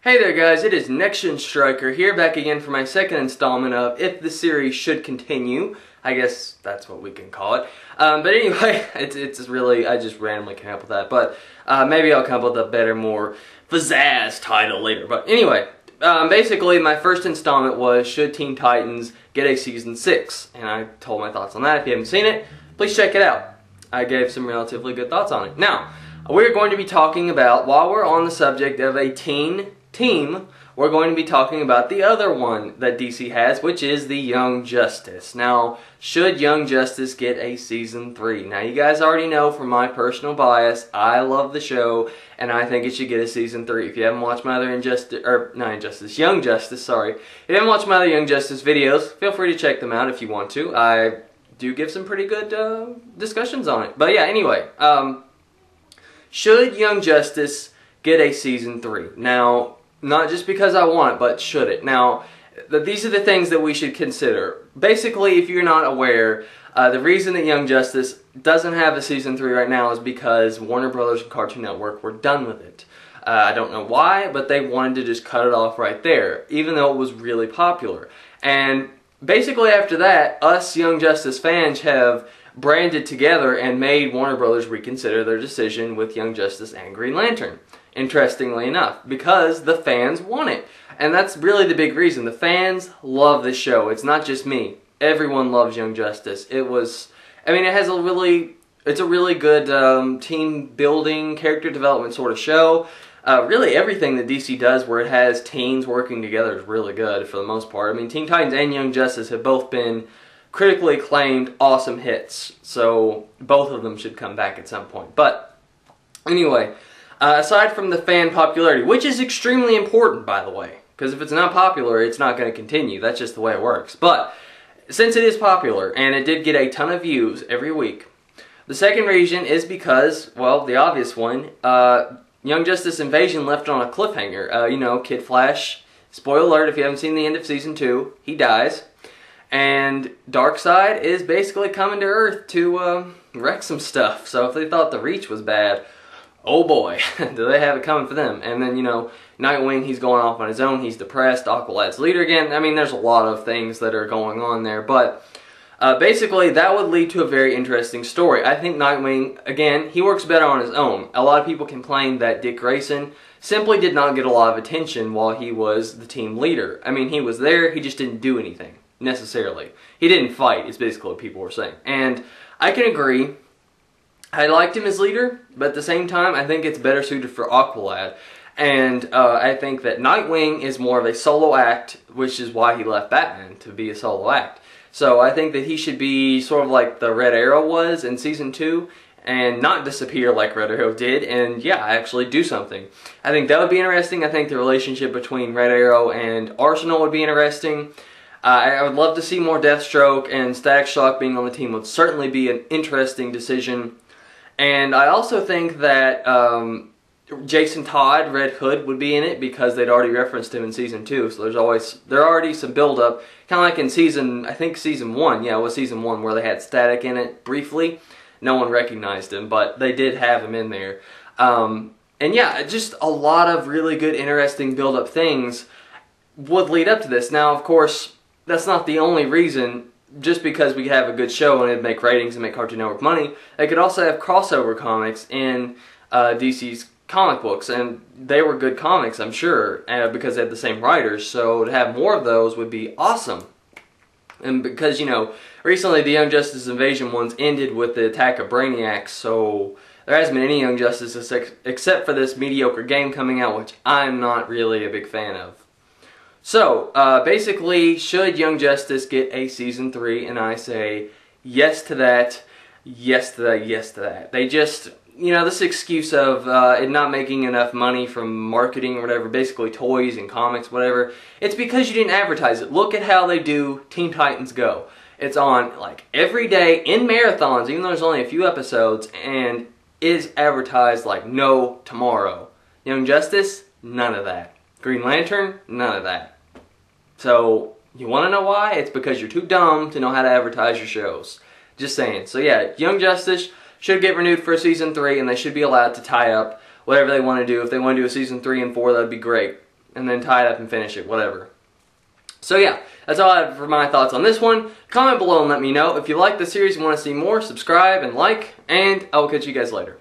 Hey there guys, it is Next Gen Striker here, back again for my second installment of If the Series Should Continue. I guess that's what we can call it. But anyway, it's really, I just randomly came up with that. But maybe I'll come up with a better, more pizzazz title later. But anyway, basically my first installment was Should Teen Titans Get a Season 6? And I told my thoughts on that. If you haven't seen it, please check it out. I gave some relatively good thoughts on it. Now, we're going to be talking about, while we're on the subject of a teen team, we're going to be talking about the other one that DC has, which is the Young Justice. Now, should Young Justice get a Season 3? Now, you guys already know from my personal bias, I love the show, and I think it should get a Season 3. If you haven't watched my other Young Justice, sorry. If you haven't watched my other Young Justice videos, feel free to check them out if you want to. I do give some pretty good discussions on it. But yeah, anyway, should Young Justice get a Season 3? Now, not just because I want it, but should it? Now, these are the things that we should consider. Basically, if you're not aware, the reason that Young Justice doesn't have a Season 3 right now is because Warner Brothers and Cartoon Network were done with it. I don't know why, but they wanted to just cut it off right there, even though it was really popular. And basically after that, us Young Justice fans have branded together and made Warner Brothers reconsider their decision with Young Justice and Green Lantern. Interestingly enough, because the fans want it. And that's really the big reason. The fans love this show. It's not just me. Everyone loves Young Justice. It's a really good team building, character development sort of show. Really everything that DC does where it has teens working together is really good for the most part. I mean, Teen Titans and Young Justice have both been critically acclaimed, awesome hits. So both of them should come back at some point. But anyway, aside from the fan popularity, which is extremely important, by the way, because if it's not popular, it's not going to continue. That's just the way it works. But since it is popular, and it did get a ton of views every week, the second reason is because, well, the obvious one, Young Justice Invasion left on a cliffhanger. You know, Kid Flash, spoiler alert if you haven't seen the end of Season 2, he dies. And Darkseid is basically coming to Earth to wreck some stuff. So if they thought the Reach was bad, oh boy, do they have it coming for them. And then, you know, Nightwing, he's going off on his own. He's depressed. Aqualad's leader again. I mean, there's a lot of things that are going on there. But basically, that would lead to a very interesting story. I think Nightwing, again, he works better on his own. A lot of people complained that Dick Grayson simply did not get a lot of attention while he was the team leader. I mean, he was there. He just didn't do anything, necessarily. He didn't fight, is basically what people were saying. And I can agree. I liked him as leader, but at the same time, I think it's better suited for Aqualad. And I think that Nightwing is more of a solo act, which is why he left Batman, to be a solo act. So I think that he should be sort of like the Red Arrow was in Season 2, and not disappear like Red Arrow did, and yeah, actually do something. I think that would be interesting. I think the relationship between Red Arrow and Arsenal would be interesting. I would love to see more Deathstroke, and Static Shock being on the team would certainly be an interesting decision. And I also think that Jason Todd, Red Hood, would be in it because they'd already referenced him in Season 2. So there's already some build-up. Kind of like in Season 1. Yeah, it was Season 1 where they had Static in it briefly. No one recognized him, but they did have him in there. And yeah, just a lot of really good, interesting build-up things would lead up to this. Now, of course, that's not the only reason. Just because we have a good show and it'd make ratings and make Cartoon Network money, they could also have crossover comics in DC's comic books, and they were good comics, I'm sure, because they had the same writers, so to have more of those would be awesome. And because, you know, recently the Young Justice Invasion ones ended with the attack of Brainiac, so there hasn't been any Young Justice except for this mediocre game coming out, which I'm not really a big fan of. So, basically, should Young Justice get a Season 3? And I say yes to that, yes to that, yes to that. They just, you know, this excuse of it not making enough money from marketing or whatever, basically toys and comics, whatever, it's because you didn't advertise it. Look at how they do Teen Titans Go. It's on, like, every day in marathons, even though there's only a few episodes, and is advertised like no tomorrow. Young Justice, none of that. Green Lantern, none of that. So, you want to know why? It's because you're too dumb to know how to advertise your shows. Just saying. So yeah, Young Justice should get renewed for a Season 3, and they should be allowed to tie up whatever they want to do. If they want to do a Season 3 and 4, that would be great. and then tie it up and finish it, whatever. So yeah, that's all I have for my thoughts on this one. Comment below and let me know. If you like the series and want to see more, subscribe and like, and I will catch you guys later.